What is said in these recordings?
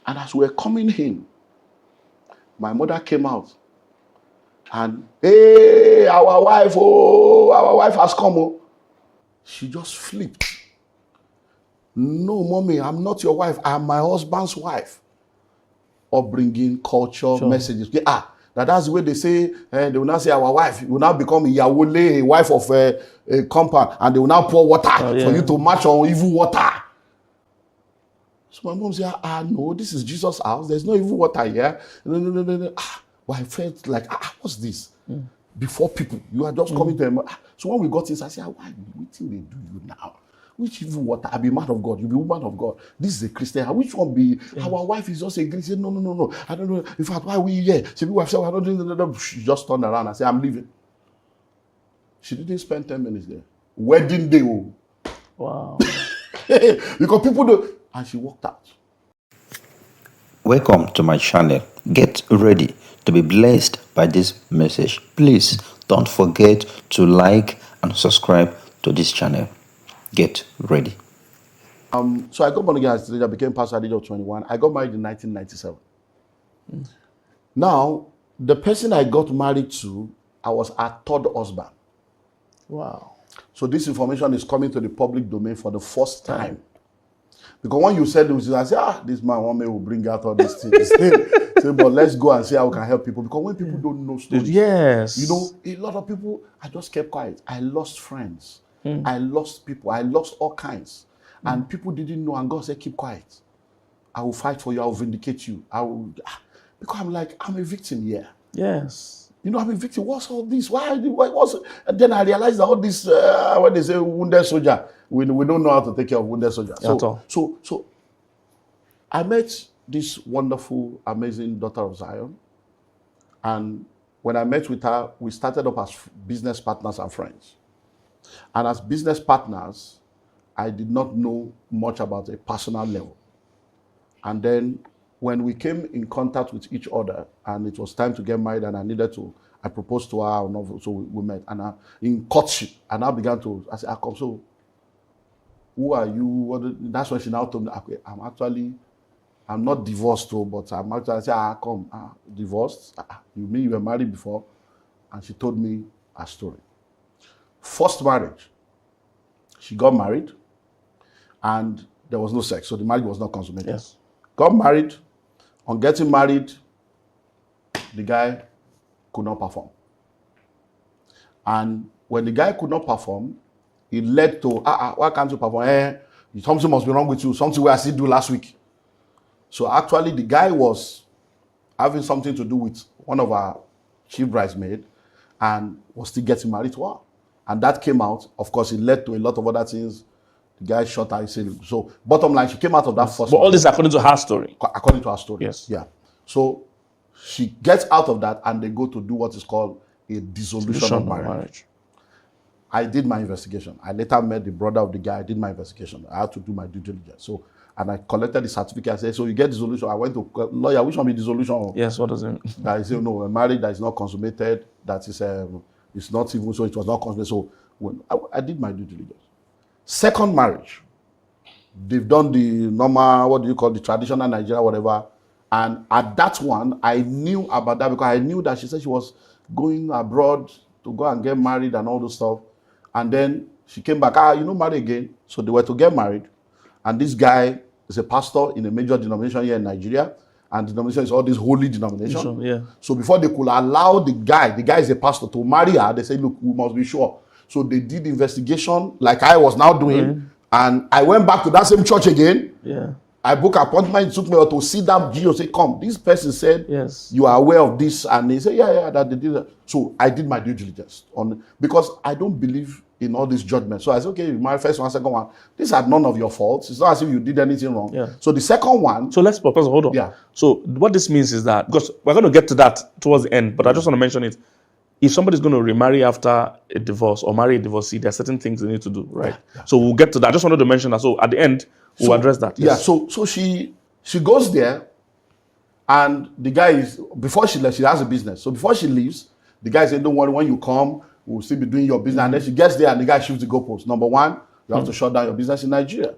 And as we were coming in, my mother came out and, hey, our wife has come. Oh. She just flipped. No, mommy, I'm not your wife. I'm my husband's wife. Upbringing, culture, messages. That's the way they say, they will now say our wife will now become a Yawole, a wife of a compound, and they will now pour water for you to match on evil water. So my mom said, no, this is Jesus' house. There's no evil water here. No. But I felt like, what's this? Before people, you are just coming to them. So when we got inside, I said, why waiting they do you now? Which evil water? I be man of God. You be woman of God. This is a Christian. Which one be? Our wife is just a Christian. No. I don't know. In fact, why are we here? She wife said, I don't know. She just turned around and said, I'm leaving. She didn't spend 10 minutes there. Wedding day. Oh. Wow. Because people do. And she walked out. Welcome to my channel. Get ready to be blessed by this message. Please don't forget to like and subscribe to this channel. Get ready. So I got born again as a teenager, became pastor at the age of 21. I got married in 1997. Now, the person I got married to, I was her third husband. Wow. So this information is coming to the public domain for the first time. Because when you said this, I said, this man one day will bring out all these things. Say, but let's go and see how we can help people. Because when people don't know stories, you know, a lot of people, I just kept quiet. I lost friends. I lost people. I lost all kinds. And people didn't know. And God said, keep quiet. I will fight for you. I will vindicate you. Because I'm like, I'm a victim here. Yes. You know, I'm a victim. What's all this? And then I realized that all this, when they say wounded soldier, we don't know how to take care of wounded soldiers. So I met this wonderful, amazing daughter of Zion. And when I met with her, we started up as business partners and friends. And as business partners, I did not know much about a personal level. And then when we came in contact with each other and it was time to get married and I proposed to her, so we met. And in courtship, and I began to, I said, come, so who are you? That's when she now told me, okay, I'm not divorced though, but I'm actually, I said, divorced? You mean you were married before? And she told me her story. First marriage, she got married and there was no sex, so the marriage was not consummated. Yes. Got married. On getting married, the guy could not perform. And when the guy could not perform, it led to, why can't you perform? Something must be wrong with you, something where I still do last week. So actually the guy was having something to do with one of our chief bridesmaids and was still getting married to her. And that came out. Of course, it led to a lot of other things. The guy shot her. So bottom line, she came out of that first. But all this according to her story. According to her story. Yes. Yeah. So she gets out of that and they go to do what is called a dissolution of marriage. I did my investigation. I later met the brother of the guy. I did my investigation. I had to do my due diligence. And I collected the certificate. I said, so you get dissolution. I went to lawyer. Which one be dissolution? Yes, what does it mean? That is, no, a marriage that is not consummated. That is, it's not even, so it was not consummated. So when I did my due diligence. Second marriage, they've done the normal, what do you call the traditional Nigeria, whatever. And at that one, I knew about that because I knew that she said she was going abroad to go and get married and all those stuff. And then she came back, marry again. So they were to get married. And this guy is a pastor in a major denomination here in Nigeria. And the denomination is all this holy denomination. Yeah. So before they could allow the guy is a pastor, to marry her, they said, look, we must be sure. So they did the investigation like I was now doing. And I went back to that same church again. Yeah. I booked an appointment. It took me to see that GO say, come. This person said, yes, you are aware of this. And they said, yeah, that they did that. So I did my due diligence because I don't believe in all this judgment. So I said, okay, my first one, second one. These are none of your faults. It's not as if you did anything wrong. Yeah. So the second one. So let's pause. Hold on. Yeah. So what this means is that, because we're going to get to that towards the end, but I just want to mention it. If somebody's going to remarry after a divorce or marry a divorcee, there are certain things they need to do, right? Yeah. So we'll get to that. I just wanted to mention that. So at the end, we'll address that. Yes. Yeah. So she goes there, and the guy is, before she left, she has a business. So before she leaves, the guy said, don't worry, when you come, we'll still be doing your business. And then she gets there, and the guy shifts the goalpost. Number one, you have to shut down your business in Nigeria.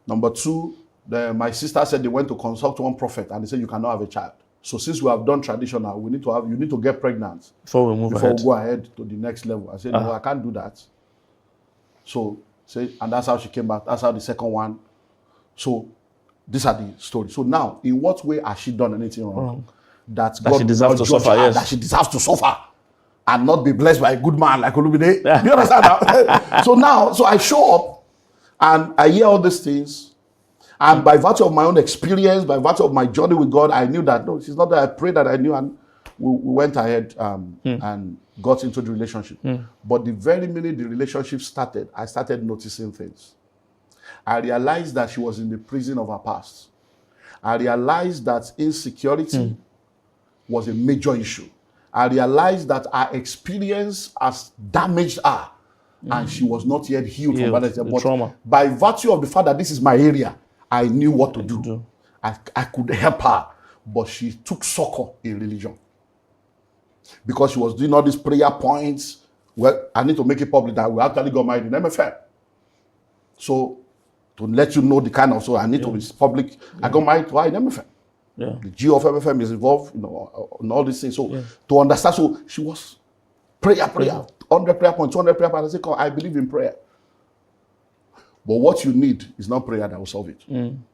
Number two, My sister said they went to consult one prophet and they said you cannot have a child. So since we have done traditional, you need to get pregnant Before we go ahead to the next level. I said, no, I can't do that. So and that's how she came back. That's how the second one. So these are the stories. So now, in what way has she done anything wrong? That God she deserves to suffer, yes. That she deserves to suffer and not be blessed by a good man like Olumide. Do you understand that? So I show up and I hear all these things. And by virtue of my own experience, by virtue of my journey with God, I knew that, no, she's not that. I prayed that I knew, and we went ahead and got into the relationship. But the very minute the relationship started, I started noticing things. I realized that she was in the prison of her past. I realized that insecurity was a major issue. I realized that our experience has damaged her, and she was not yet healed from that. But trauma. By virtue of the fact that this is my area, I knew what to do. I could help her, but she took succor in religion. Because she was doing all these prayer points. Well, I need to make it public that we actually got married in MFM. So, to let you know the kind of, so I need to be public. I got married to her in MFM. Yeah. The G of MFM is involved, in all these things. So, to understand, so she was prayer, 100 prayer points, 200 prayer points. I said, I believe in prayer. But what you need is not prayer that will solve it.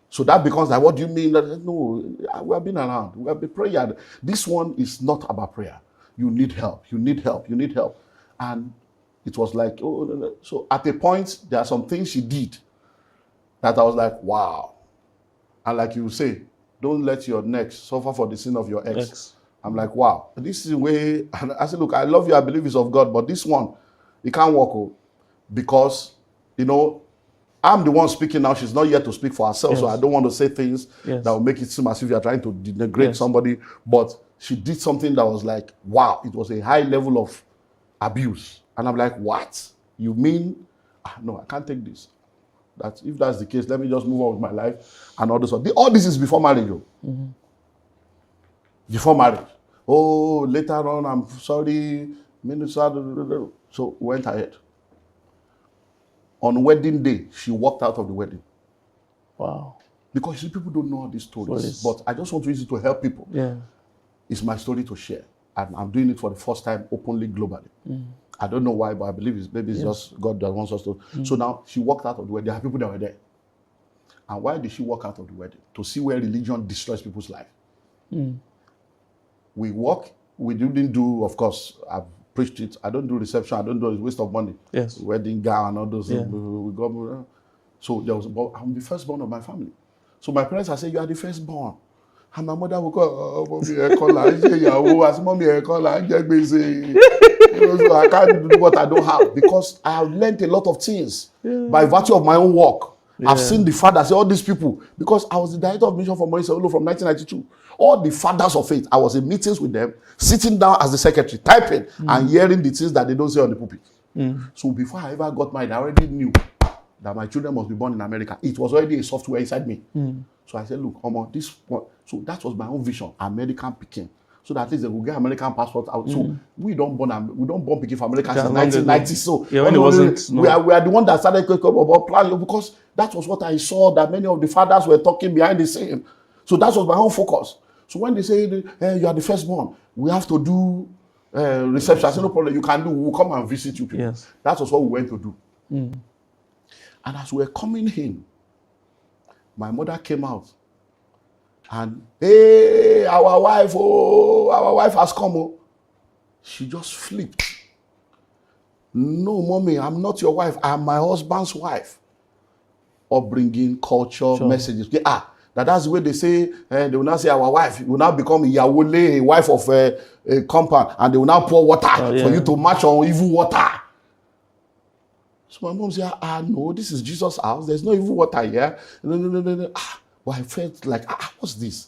So that becomes like, what do you mean? No, we have been around. We have been prayer. This one is not about prayer. You need help. You need help. You need help. And it was like, oh, no. So at a point, there are some things she did that I was like, wow. And like you say, don't let your neck suffer for the sin of your ex. I'm like, wow. This is the way. And I said, look, I love you. I believe it's of God. But this one, it can't work. Because, I'm the one speaking now. She's not yet to speak for herself. So I don't want to say things that will make it seem as if you're trying to denigrate somebody. But she did something that was like, wow. It was a high level of abuse. And I'm like, what? You mean? No, I can't take this. That if that's the case, let me just move on with my life and all this. All this is before marriage. Before marriage. Oh, later on, I'm sorry. So went ahead. On wedding day, she walked out of the wedding. Wow. Because people don't know all these stories. But I just want to use it to help people. Yeah. It's my story to share. And I'm doing it for the first time openly, globally. I don't know why, but I believe it's just God that wants us to. So now she walked out of the wedding. There are people that were there. And why did she walk out of the wedding? To see where religion destroys people's life. We didn't do, of course, I've preached it. I don't do reception. I don't do it. It's waste of money. Yes. Wedding gown and all those things. We got, so I'm the firstborn of my family. So my parents are saying, you are the firstborn. And my mother will call, Mommy, so I can't do what I don't have. Because I have learned a lot of things by virtue of my own work. I've seen the fathers, all these people. Because I was the director of mission for Maurice Olo from 1992. All the fathers of faith, I was in meetings with them, sitting down as the secretary, typing and hearing the things that they don't say on the pulpit. So before I ever got married, I already knew that my children must be born in America. It was already a software inside me. So I said, look, this one. So that was my own vision, American Peking. So that at least they will get American passport out. So we don't born Peking for America since 1990. So when it wasn't, we are the one that started about plan, because that was what I saw that many of the fathers were talking behind the scene. So that was my own focus. So when they say, hey, you are the firstborn, we have to do reception. I said, no problem, you can do. We'll come and visit you people. Yes. That was what we went to do. And as we were coming in, my mother came out. And, hey, our wife has come. Oh. She just flipped. No, mommy, I'm not your wife. I'm my husband's wife. Upbringing, culture, messages. That's the way they say, they will not say our wife. will now become Yawole, a wife of a compound, and they will now pour water for you to match on evil water. So my mom said, no, this is Jesus' house. There's no evil water here. No. But I felt like, what's this?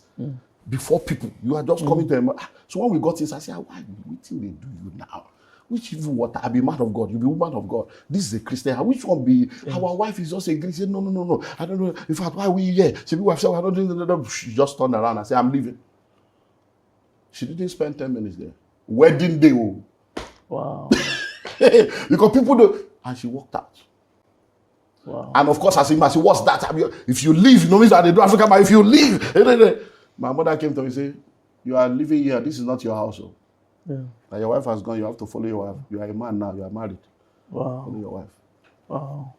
Before people, you are just coming to them. So when we got this, I said, why waiting they do you now? Which evil water? I be man of God. You be woman of God. This is a Christian. Which one be? Our wife is just a Greek. She said, no. I don't know. In fact, why are we here? She wife said, I don't know. She just turned around and said, I'm leaving. She didn't spend 10 minutes there. Wedding day. Wow. Because people do. And she walked out. Wow. And of course, as him, I said, what's that? If you leave, you know, means that they do African, but if you leave, my mother came to me and said, you are living here, this is not your house. Yeah. Like your wife has gone, you have to follow your wife. You are a man now, you are married. Wow. Follow your wife. Wow.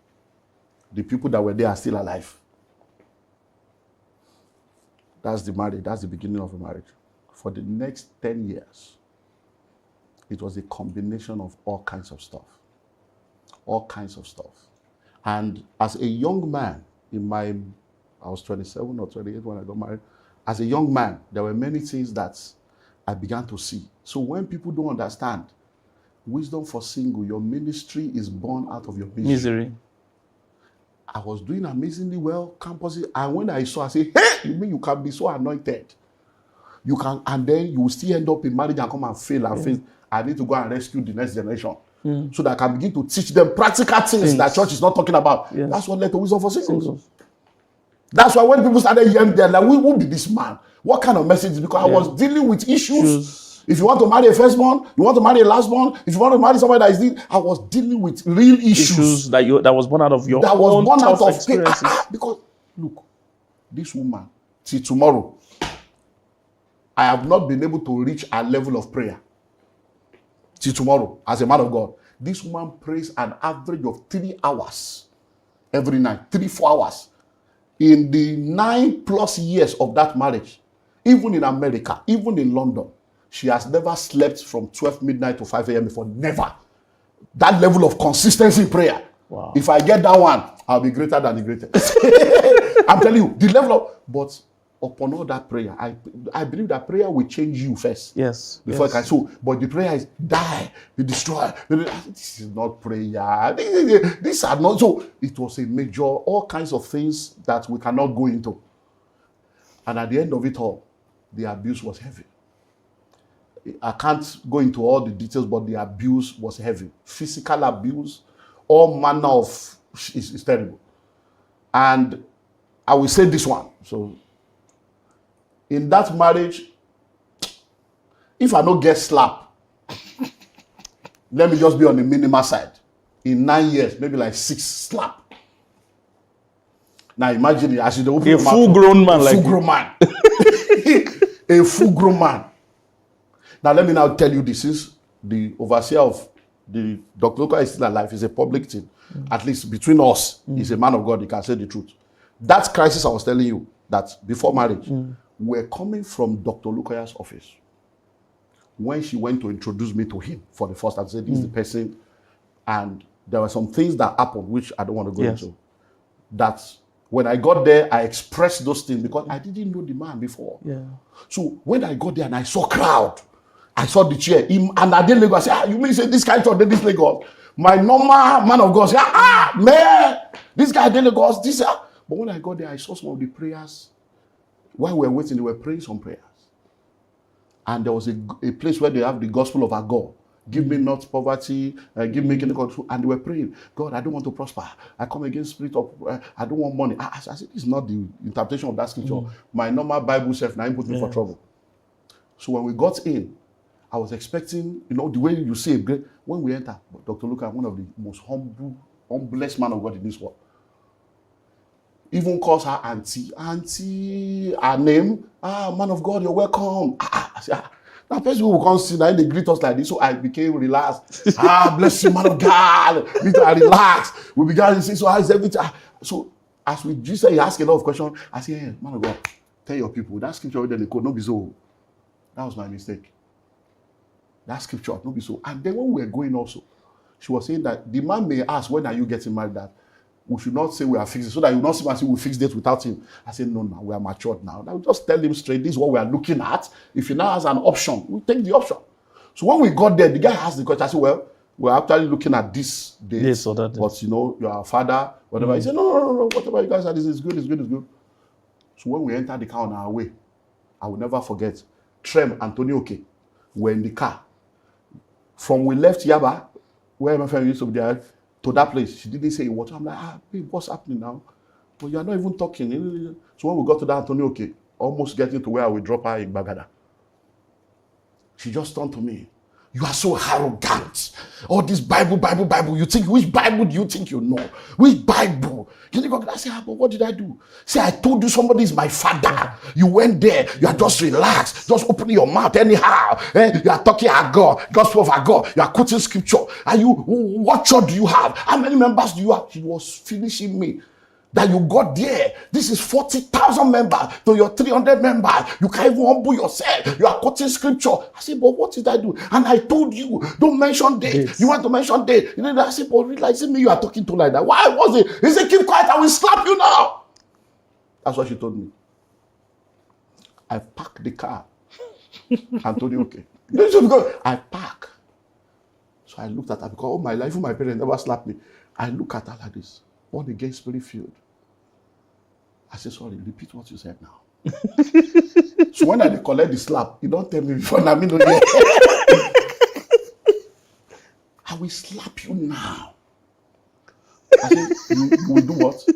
The people that were there are still alive. That's the marriage, that's the beginning of a marriage. For the next 10 years, it was a combination of all kinds of stuff. All kinds of stuff. And as a young man, I was 27 or 28 when I got married. As a young man, there were many things that I began to see. So when people don't understand, wisdom for single, your ministry is born out of your misery. I was doing amazingly well, campuses, and when I saw, I said, hey, you mean you can be so anointed? You can, and then you will still end up in marriage and come and fail and fail. I need to go and rescue the next generation so that I can begin to teach them practical things that church is not talking about. Yes. That's what led to wisdom for singles. That's why when people started hearing, they're like, who be this man? What kind of message? Because I was dealing with issues. If you want to marry a firstborn, you want to marry a lastborn, if you want to marry somebody that is I was dealing with real issues that was born out of your own tough experiences. Because look, this woman, till tomorrow, I have not been able to reach a level of prayer. Till tomorrow, as a man of God, this woman prays an average of 3 hours every night, 3-4 hours. In the 9+ years of that marriage, even in America, even in London, she has never slept from 12 midnight to 5 a.m. before. Never. That level of consistency in prayer. Wow. If I get that one, I'll be greater than the greatest. I'm telling you, the level of, but upon all that prayer, I believe that prayer will change you first. Yes. Before it can. So, but the prayer is die, be destroyed. This is not prayer. These are not. So it was a major, all kinds of things that we cannot go into. And at the end of it all, the abuse was heavy. I can't go into all the details, but the abuse was heavy. Physical abuse, all manner of is terrible. And I will say this one. So in that marriage, if I don't get slapped, let me just be on the minimal side. In 9 years, maybe like 6 slap. Now imagine it as you open a full-grown man, like full-grown man, a full-grown man. Now let me now tell you, this is the overseer of the Dr. Luka is still alive. Is a public thing, at least between us. He's a man of God. He can say the truth. That crisis I was telling you that before marriage. Were coming from Dr. Lukaya's office when she went to introduce me to him for the first time. Said, this is the person. And there were some things that happened, which I don't want to go into. That when I got there, I expressed those things because I didn't know the man before. Yeah. So when I got there and I saw crowd, I saw the chair, him, and I didn't Lagos. I said, you mean say this guy thought this Lagos? My normal man of God said, man, this guy did Lagos. But when I got there, I saw some of the prayers. While we were waiting, they were praying some prayers. And there was a place where they have the gospel of our God. Give me not poverty, give me control. And they were praying, God, I don't want to prosper. I come against spirit of, I don't want money. I said, this is not the interpretation of that scripture. My normal Bible self now put me for trouble. So when we got in, I was expecting, the way you see a great, when we enter, Dr. Luka, one of the most humblest man of God in this world. Even calls her auntie, her name, man of God, you're welcome. I said, now person will come see, now they greet us like this, so I became relaxed. Bless you, man of God. I relaxed. We began to say, so how is everything? So as we just say, he asked a lot of questions, I said, hey, man of God, tell your people, that scripture they could not be so. That was my mistake. That scripture not be so. And then when we were going also, she was saying that the man may ask, when are you getting married? That we should not say we are fixed, so that you not see and say we fix this without him. I said, no, we are matured now. Now just tell him straight, this is what we are looking at. If he now has an option, we take the option. So when we got there, the guy asked the question. I said, well, we're actually looking at this date. Yes, or that. But your father, whatever. He said, no, whatever you guys said, this is good, it's good, it's good. So when we entered the car on our way, I will never forget, Trem Antonio Oke were in the car. From we left Yaba, where my friend used to be there, to that place, she didn't say what. I'm like, babe, what's happening now? But you're not even talking. So when we got to that Antonio almost getting to where I would drop her in Bagada, she just turned to me. You are so arrogant. All this Bible. You think, which Bible do you think you know? Which Bible? You think, I say, but what did I do? Say, I told you somebody is my father. You went there. You are just relaxed. Just opening your mouth anyhow. You are talking at God. Gospel of God. You are quoting scripture. What church do you have? How many members do you have? He was finishing me. That you got there. This is 40,000 members to your 300 members. You can't even humble yourself. You are quoting scripture. I said, but what did I do? And I told you, don't mention date. You want to mention date. You know, I said, but realizing me, you are talking to like that. Why was it? He said, keep quiet, I will slap you now. That's what she told me. I parked the car. and told you, okay. Because I park. So I looked at her because all my life, my parents never slapped me. I look at her like this. Born again, spirit filled. I said, sorry, repeat what you said now. So when I collect the slap, you don't tell me before I mean, I will slap you now. I said, you will do what?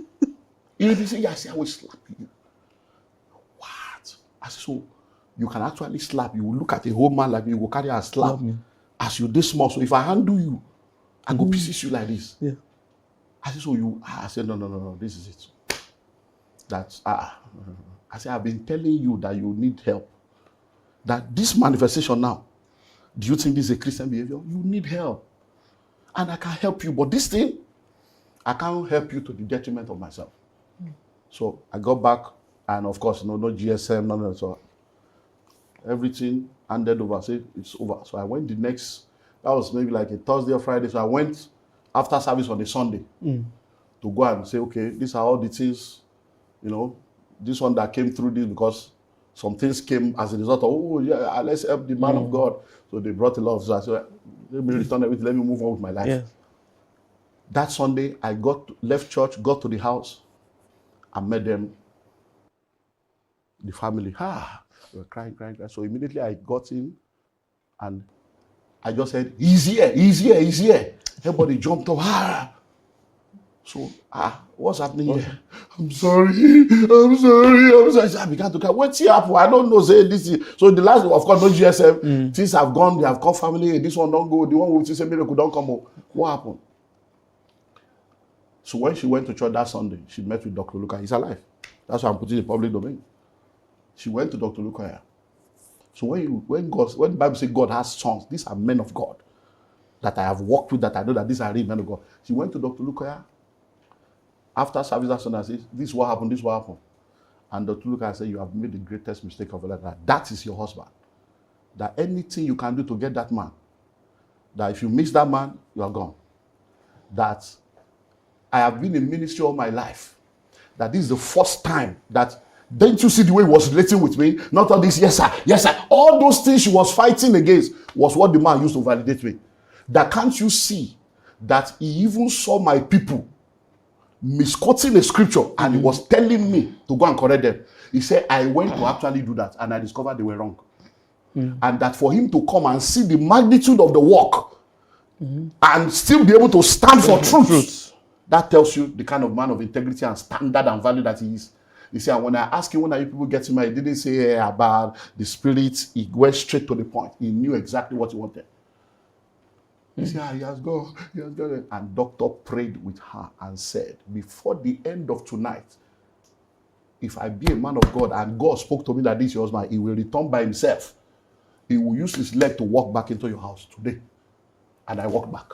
You will say, yes, I will slap you. What? I said, so you can actually slap. You will look at a whole man like me, you will carry a slap. As you this small. So if I handle you, I go pieces you like this. Yeah. I said, so you, I said, no, this is it. That's, I said, I've been telling you that you need help. That this manifestation now, do you think this is a Christian behavior? You need help. And I can help you, but this thing, I can't help you to the detriment of myself. So I got back, and of course, no GSM, no. So everything handed over, I said, it's over. So I went the next, that was maybe like a Thursday or Friday. So I went after service on a Sunday to go and say, okay, these are all the things, you know, this one that came through this because some things came as a result of, oh, yeah, let's help the man of God. So they brought a lot of, so I said, let me return everything, let me move on with my life. Yeah. That Sunday, I left church, got to the house, and met them, the family. They were crying. So immediately I got in, and I just said, he's here. Everybody jumped up. So, what's happening here? I'm sorry. I began to cry. What's happening? I don't know. Say this is. So the last, of course, no GSM. Things have gone. They have come family. This one don't go. The one with say miracle don't come home. What happened? So when she went to church that Sunday, she met with Dr. Luka. He's alive. That's why I'm putting it in the public domain. She went to Dr. Luka. So when the Bible says God has sons, these are men of God that I have worked with, that I know that these are real men of God. She went to Dr. Luka. After service that Sunday, I said, this is what happened. And Dr. Luka said, you have made the greatest mistake of your life. That is your husband. That anything you can do to get that man, that if you miss that man, you are gone. That I have been in ministry all my life. That this is the first time that, didn't you see the way he was relating with me? Not all this, yes sir. All those things she was fighting against was what the man used to validate me. That can't you see that he even saw my people misquoting a scripture and he was telling me to go and correct them. He said, I went to actually do that and I discovered they were wrong. And that for him to come and see the magnitude of the work and still be able to stand for truth, that tells you the kind of man of integrity and standard and value that he is. He said, when I asked him, when are you people getting married, he didn't say about the spirit. He went straight to the point. He knew exactly what he wanted. He said, he has gone. And doctor prayed with her and said, before the end of tonight, if I be a man of God and God spoke to me that this is your husband, he will return by himself. He will use his leg to walk back into your house today. And I walked back.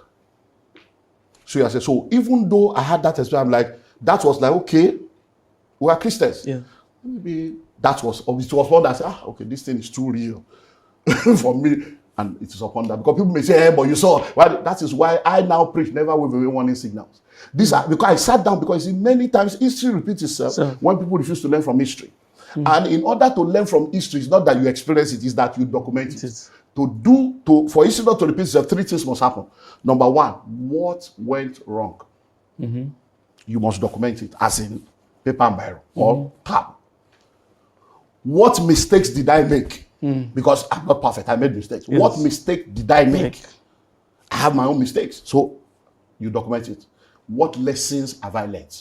So I said, so even though I had that experience, I'm like, that was like, okay, we are Christians. Yeah. Maybe that was, it was one that said, okay, this thing is too real for me. And it is upon that. Because people may say, hey, but you saw. Well, that is why I now preach never with away warning signals. These are, because I sat down, because many times history repeats itself when people refuse to learn from history. And in order to learn from history, it's not that you experience it, it's that you document it. For history not to repeat itself, three things must happen. Number one, what went wrong? You must document it, as in paper and biro or tab. What mistakes did I make? Because I'm not perfect, I made mistakes. Yes. What mistake did I make? I have my own mistakes. So you document it. What lessons have I learned?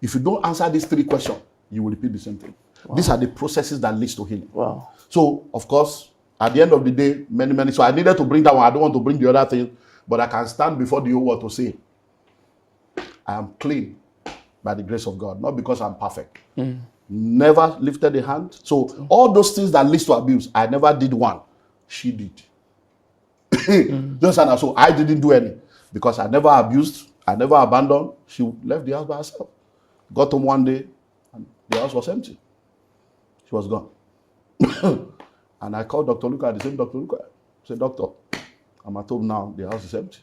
If you don't answer these three questions, you will repeat the same thing. Wow. These are the processes that leads to healing. Wow. So, of course, At the end of the day, many. So I needed to bring that one. I don't want to bring the other thing, but I can stand before the whole world to say, I am clean by the grace of God, not because I'm perfect. Never lifted a hand. So all those things that leads to abuse, I never did one. She did. Just and so I didn't do any because I never abused, I never abandoned. She left the house by herself. Got home one day, and the house was empty. She was gone. And I called Dr. Luca, the same Dr. Luca. I said, Doctor, I'm at home now, the house is empty.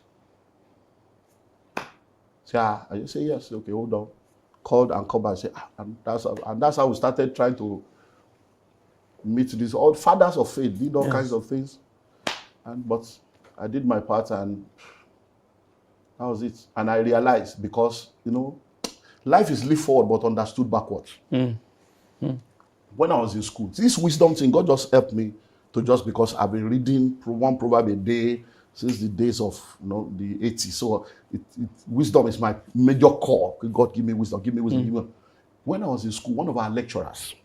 Say, I just say yes. Okay, hold on. Called and called back and said, and that's how we started trying to meet these old fathers of faith, did all kinds of things. But I did my part, and that was it. And I realized, because, life is lived forward but understood backwards. When I was in school, this wisdom thing, God just helped me to, just because I've been reading one proverb a day since the days of the 80s. So wisdom is my major core. God, give me wisdom, give me wisdom, give me. When I was in school, one of our lecturers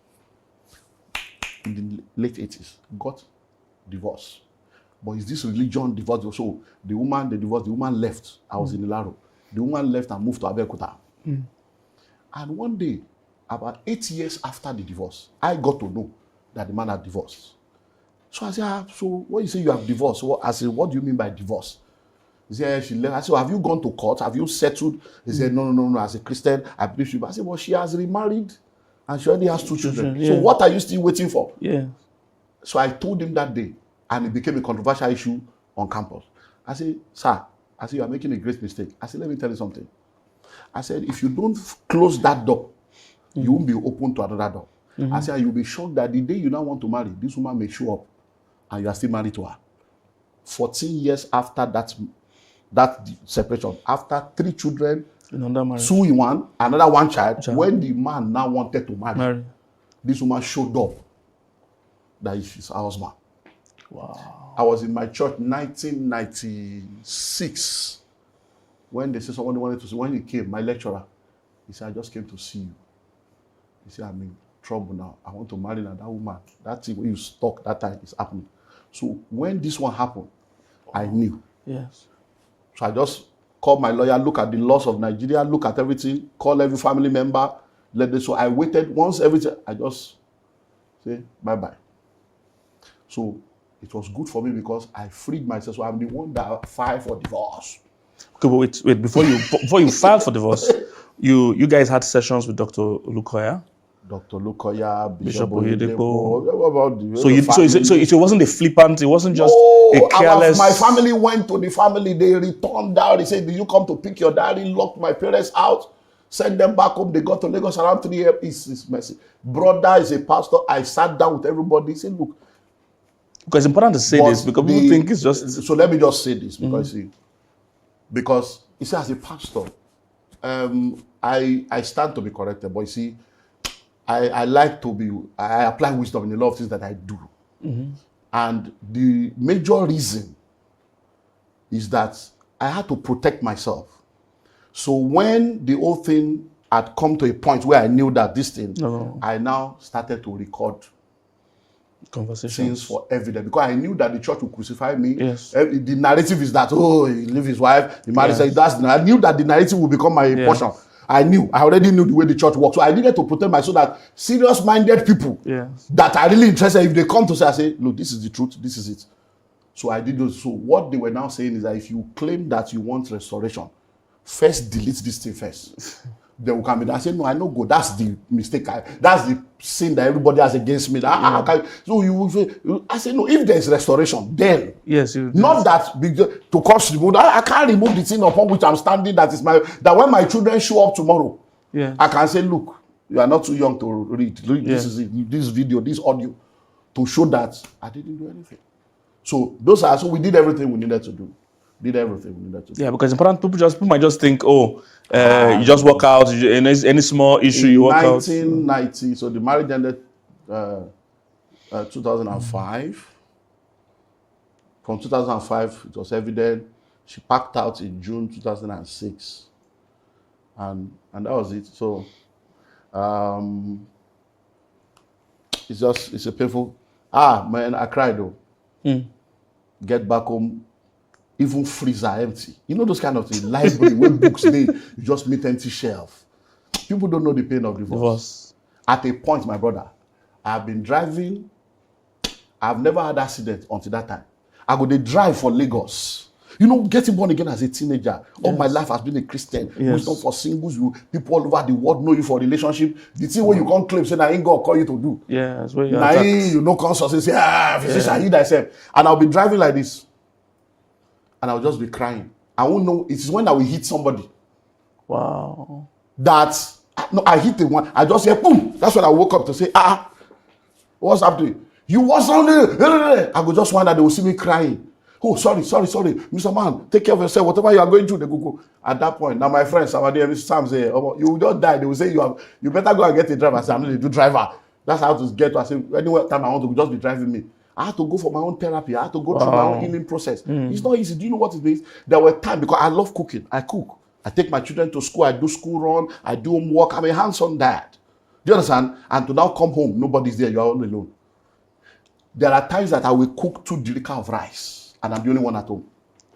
in the late 80s got divorced. But it's this religion divorce. So the woman left. I was in Ilaro. The woman left and moved to Abeokuta. And one day, about 8 years after the divorce, I got to know that the man had divorced. So I said, so when you say you have divorced, I said, what do you mean by divorce? He said, she left. I said, have you gone to court? Have you settled? He said, no. As a Christian, I believe she. I said, well, she has remarried and she already has 2 children. Yeah. So what are you still waiting for? Yeah. So I told him that day, and it became a controversial issue on campus. I said, sir, you are making a great mistake. I said, let me tell you something. I said, if you don't close that door, you won't be open to another door. I said, you'll be shocked that the day you now want to marry, this woman may show up and you are still married to her. 14 years after that separation, after 3 children, 2 in one, another 1 child, when the man now wanted to marry, this woman showed up that she's her husband. Wow. I was in my church 1996 when they said someone wanted to see. When he came, my lecturer, he said, I just came to see you. He said, I'm in trouble now. I want to marry now. That woman, that thing when you stuck that time is happening. So when this one happened, I knew. Yes. So I just called my lawyer, look at the laws of Nigeria, look at everything, call every family member. So I waited. Once everything, I just say bye-bye. So it was good for me because I freed myself. So I'm the one that filed for divorce. Okay, but wait. Before you filed for divorce, you guys had sessions with Dr. Olukoya. Dr. Lukoya, Bishop Oyedepo. So it wasn't a flippant, it wasn't just a careless... My family went to the family, they returned out, they said, did you come to pick your daddy? Locked my parents out, sent them back home, they got to Lagos around 3 a.m. It's messy. Brother is a pastor, I sat down with everybody, he said, look. Because it's important to say this, because people think it's just... So let me just say this, because you see, as a pastor, I stand to be corrected, but you see, I apply wisdom in a lot of things that I do. And the major reason is that I had to protect myself. So when the whole thing had come to a point where I knew that this thing, I now started to record conversations for evidence, because I knew that the church would crucify me. Yes. The narrative is that, he leave his wife, he married, I knew that the narrative would become my portion. I already knew the way the church worked. So I needed to protect myself, so that serious-minded people that are really interested, if they come to say, I say, look, this is the truth, this is it. So I did those. So what they were now saying is that if you claim that you want restoration, first delete this thing first. Then we come in. I say, no, I know go. That's the mistake. That's the sin that everybody has against me. So I say, no, if there's restoration, then not that to cause remove. I can't remove the thing upon which I'm standing. That when my children show up tomorrow, I can say, look, you are not too young to read. This is it, this video, this audio, to show that I didn't do anything. So so we did everything we needed to do. Yeah, because important people might just think, you just walk out, any small issue you walk out. In 1990, so the marriage ended 2005. From 2005, it was evident. She packed out in June 2006. And that was it. So it's a painful. Man, I cried though. Get back home, even freezer empty. You know those kind of things. Library where books they, you just meet empty shelf. People don't know the pain of divorce. At a point, my brother, I've been driving. I've never had accident until that time. I go to drive for Lagos. You know, getting born again as a teenager. All my life has been a Christian. Wisdom for singles. People all over the world know you for relationship. The thing where you can't claim, say, I ain't God call you to do. Yeah, that's where you're now you know conscious, say, physician, you thyself. And I'll be driving like this. And I'll just be crying. I won't know. It's when I will hit somebody. Wow. That, no, I hit the one. I just hear, boom. That's when I woke up to say, what's happening? You was on there. I go just wonder, they will see me crying. Oh, sorry. Mr. Man, take care of yourself. Whatever you are going through, they go. At that point, now my friends, Mr. Sam say, oh, you will just die. They will say, you better go and get a driver. I say, I'm not a driver. That's how to get to. I say, anywhere time I want to just be driving me. I had to go for my own therapy. I had to go through my own healing process. It's not easy. Do you know what it means? There were times, because I love cooking. I cook. I take my children to school. I do school run. I do homework. I'm a hands-on dad. Do you understand? And to now come home, nobody's there. You are all alone. There are times that I will cook 2 jerrycans of rice, and I'm the only one at home.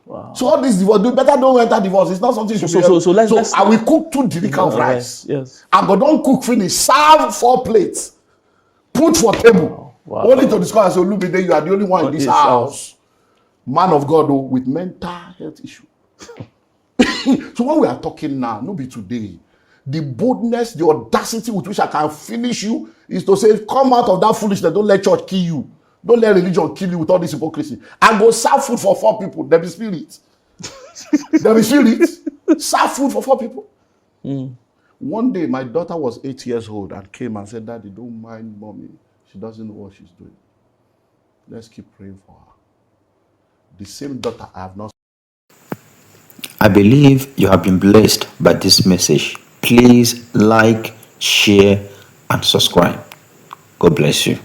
Wow. So all this divorce, do better don't enter divorce. It's not something you should so let's I will cook 2 jerrycans of rice. Yes. I go don't cook finish. Serve 4 plates. Put for table. Wow. Only to discover, I say, Olumide, you are the only one in this house. Man of God, with mental health issue. So when we are talking now, no be today. The boldness, the audacity with which I can finish you is to say, come out of that foolishness. Don't let church kill you. Don't let religion kill you with all this hypocrisy. And go serve food for 4 people. There be spirit. There be spirit. Serve food for 4 people. One day, my daughter was 8 years old and came and said, Daddy, don't mind mommy. She doesn't know what she's doing. Let's keep praying for her. The same daughter I have not. I believe you have been blessed by this message. Please like, share, and subscribe. God bless you.